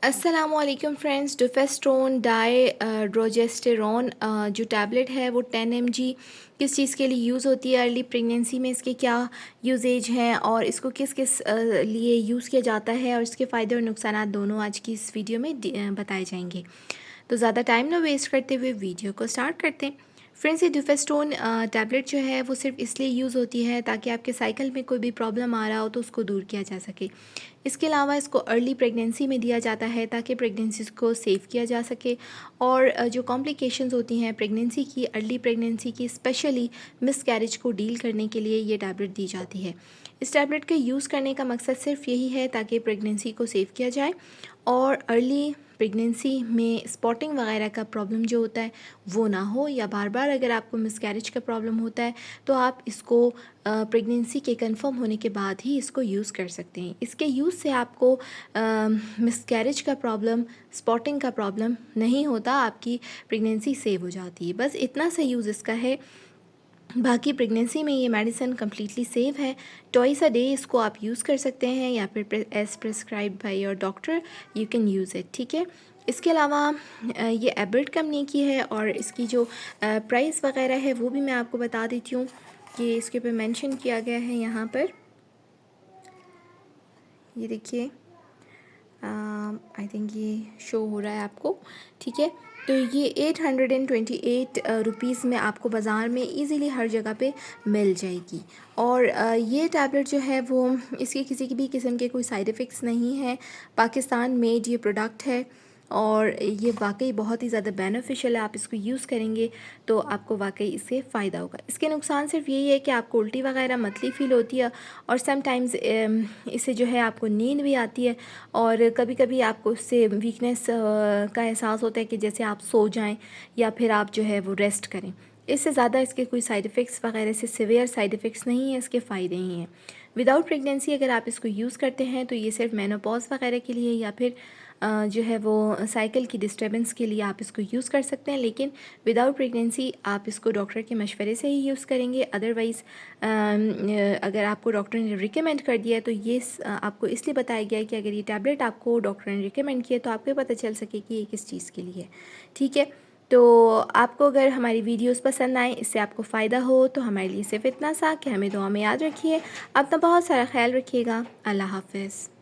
अस्सलामुअलैकुम friends. डुफेस्ट्रोन die ड्रोजेस्टेरॉन जो tablet है वो 10 mg किस चीज़ के लिए यूज़ होती है, अर्ली प्रेगनेंसी में इसके क्या यूजेज हैं और इसको किस किस लिए यूज़ किया जाता है और इसके फ़ायदे और नुकसान दोनों आज की इस वीडियो में बताए जाएंगे। तो ज़्यादा टाइम ना वेस्ट करते हुए वीडियो को स्टार्ट करते हैं। फ्रेंड्स, ये डुफेस्टोन टैबलेट जो है वो सिर्फ इसलिए यूज़ होती है ताकि आपके साइकिल में कोई भी प्रॉब्लम आ रहा हो तो उसको दूर किया जा सके। इसके अलावा इसको अर्ली प्रेगनेंसी में दिया जाता है ताकि प्रेगनेंसी को सेव किया जा सके और जो कॉम्प्लिकेशंस होती हैं प्रेगनेंसी की, अर्ली प्रेगनेंसी की, स्पेशली मिसकैरेज को डील करने के लिए ये टैबलेट दी जाती है। इस टैबलेट के यूज़ करने का मकसद सिर्फ यही है ताकि प्रेगनेंसी को सेव किया जाए और अर्ली प्रेगनेंसी में स्पॉटिंग वगैरह का प्रॉब्लम जो होता है वो ना हो, या बार बार अगर आपको मिसकैरेज का प्रॉब्लम होता है तो आप इसको प्रेगनेंसी के कंफर्म होने के बाद ही इसको यूज़ कर सकते हैं। इसके यूज़ से आपको मिसकैरेज का प्रॉब्लम, स्पॉटिंग का प्रॉब्लम नहीं होता, आपकी प्रेगनेंसी सेव हो जाती है। बस इतना सा यूज़ इसका है। बाकी प्रेगनेंसी में ये मेडिसिन कम्प्लीटली सेफ है। ट्वाइस अ डे इसको आप यूज़ कर सकते हैं या फिर as prescribe by your doctor you can use it, ठीक है। इसके अलावा ये एबर्ट कंपनी की है और इसकी जो प्राइस वगैरह है वो भी मैं आपको बता देती हूँ कि इसके ऊपर मेंशन किया गया है यहाँ पर। ये देखिए, आई थिंक ये शो हो रहा है आपको, ठीक है। तो ये 828 रुपीज़ में आपको बाज़ार में इजीली हर जगह पे मिल जाएगी। और ये टैबलेट जो है वो इसके किसी की भी किस्म के कोई साइड इफ़ेक्ट्स नहीं है। पाकिस्तान मेड ये प्रोडक्ट है और ये वाकई बहुत ही ज़्यादा बेनिफिशियल है। आप इसको यूज़ करेंगे तो आपको वाकई इससे फ़ायदा होगा। इसके नुकसान सिर्फ यही है कि आपको उल्टी वगैरह मतली फ़ील होती है और समटाइम्स इससे जो है आपको नींद भी आती है और कभी कभी आपको उससे वीकनेस का एहसास होता है कि जैसे आप सो जाएं या फिर आप जो है वो रेस्ट करें। इससे ज़्यादा इसके कोई साइड इफ़ेक्ट्स वगैरह से सिवियर साइड इफ़ेक्ट्स नहीं है, इसके फ़ायदे ही हैं। विदाउट प्रेगनेंसी अगर आप इसको यूज़ करते हैं तो ये सिर्फ मेनोपॉज वगैरह के लिए या फिर जो है वो साइकिल की डिस्टर्बेंस के लिए आप इसको यूज़ कर सकते हैं, लेकिन विदाउट प्रेगनेंसी आप इसको डॉक्टर के मशवरे से ही यूज़ करेंगे। अदरवाइज़ अगर आपको डॉक्टर ने रिकमेंड कर दिया है तो ये आपको इसलिए बताया गया है कि अगर ये टैबलेट आपको डॉक्टर ने रिकमेंड किया तो आपको पता चल सके कि ये किस चीज़ के लिए है, ठीक है। तो आपको अगर हमारी वीडियोस पसंद आए, इससे आपको फ़ायदा हो तो हमारे लिए सिर्फ इतना सा कि हमें दुआ में याद रखिए। अपना बहुत सारा ख्याल रखिएगा। अल्लाह हाफ़िज़।